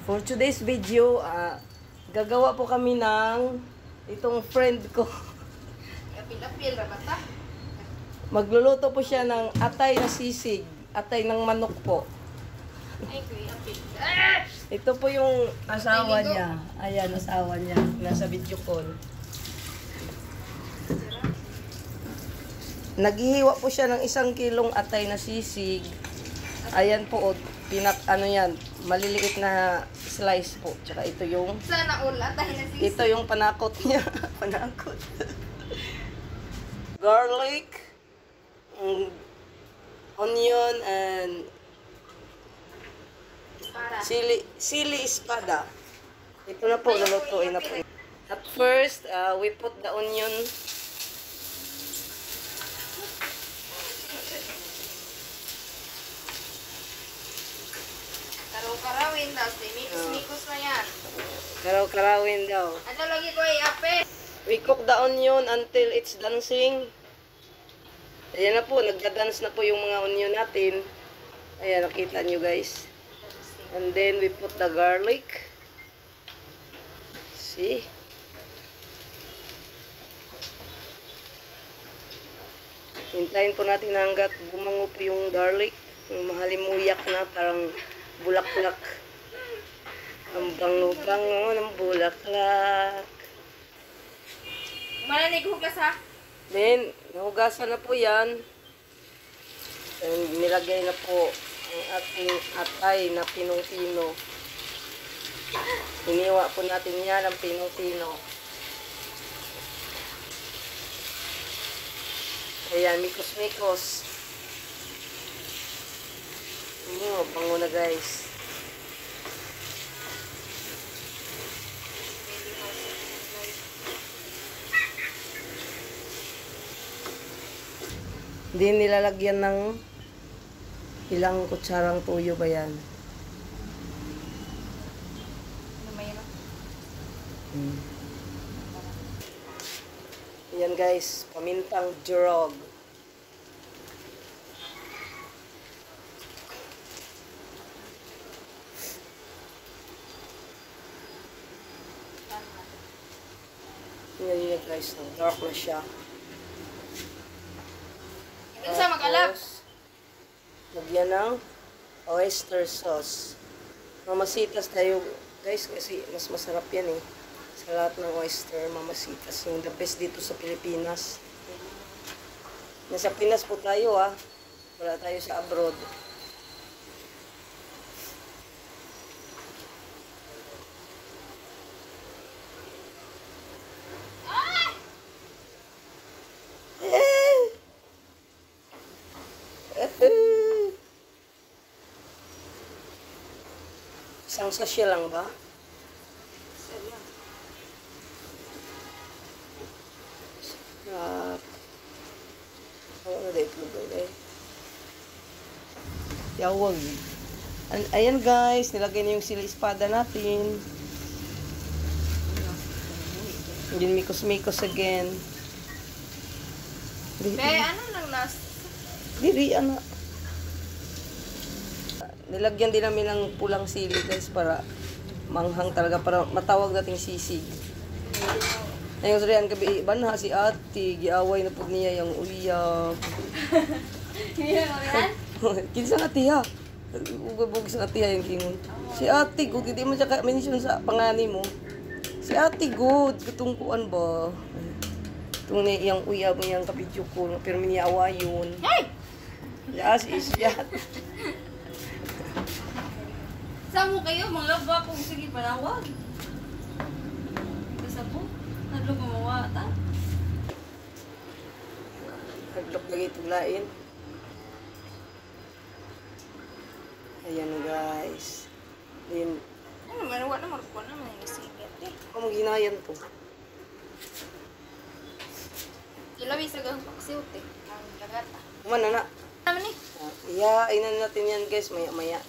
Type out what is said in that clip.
For today's video, gagawa po kami ng itong friend ko. Apil-apil, rabata. Magluluto po siya ng atay na sisig. Atay ng manok po. Ay, kuya, apil. Ito po yung asawa niya. Ayan, asawa niya. Nasa video call. Naghihiwa po siya ng 1 kilong atay na sisig. Ayan po, yan, maliliit na slice po. Tsaka ito yung... Sana all atay na sisig. Ito yung panakot niya. Panakot. Garlic, onion, and Para. sili espada. Ito na po, lulutuin na po. At first, we put the onion. Karaw-karawin daw. Mikos-mikos na yan. Karaw-karawin daw. Ano lagi ko apil? We cook the onion until it's dancing. Ayan na po, nagda-dance na po yung mga onion natin. Ayan, nakita nyo guys. And then we put the garlic. See? Hintayin po natin hanggat bumango po yung garlic. Yung mahalimuyak na, parang bulaklak. Ang bango-bango ng bulaklak. Malanig hugas ha? Then, nahugasan na po yan. And nilagay na po ang ating atay na pinong-pino. Iniwa po natin yan ang pinong-pino. Ayan, mikos-mikos. Bango na guys. Hindi nilalagyan ng ilang kutsarang tuyo ba yan? Mayroon. Yan guys, pamintang durog. Yan guys, dark na siya. Ito sa mag-alap. Tapos, lagyan ng oyster sauce. Mamasitas tayo guys kasi mas masarap yan eh. Sa lahat ng oyster, mamasitas. Yung the best dito sa Pilipinas. Nasa Pinas po tayo wala tayo sa abroad. Isang sachet lang ba? Sarap. Ano na ito ba? Yawag. Ayan guys, nilagay na yung sili espada natin. Then mikos-mikos again. Be, ano lang last? Diri, ano. Nilagyan din namin ng pulang sili guys para manghang talaga, para matawag nating sisig. Ayun sa riyan gabi, banha si ate, giaway na po niya yung uyab. Hindi mo yan? Kinsa nga tiya? Ugabog sa atiya yung kingon. Si ate good, hindi mo siya ka-mention sa pangani mo. Si ate good, katungkuan ba? Itong yung uyab mo yung kapidyo ko, pero miniawa yun. Hey! Yes, is that. Samo kayo, mga laba kung sige panawag. Ito sa po, nadlo gumawa ta. Naglok lagi itong lain. Ayan guys. Then, Ano man, wala naman ko naman yung sigat eh. kung ginayan to. Ilawi sa gang paksiw te. Ang lagata. Kumana na. Ano ni? Iyain na natin yan guys, maya-maya.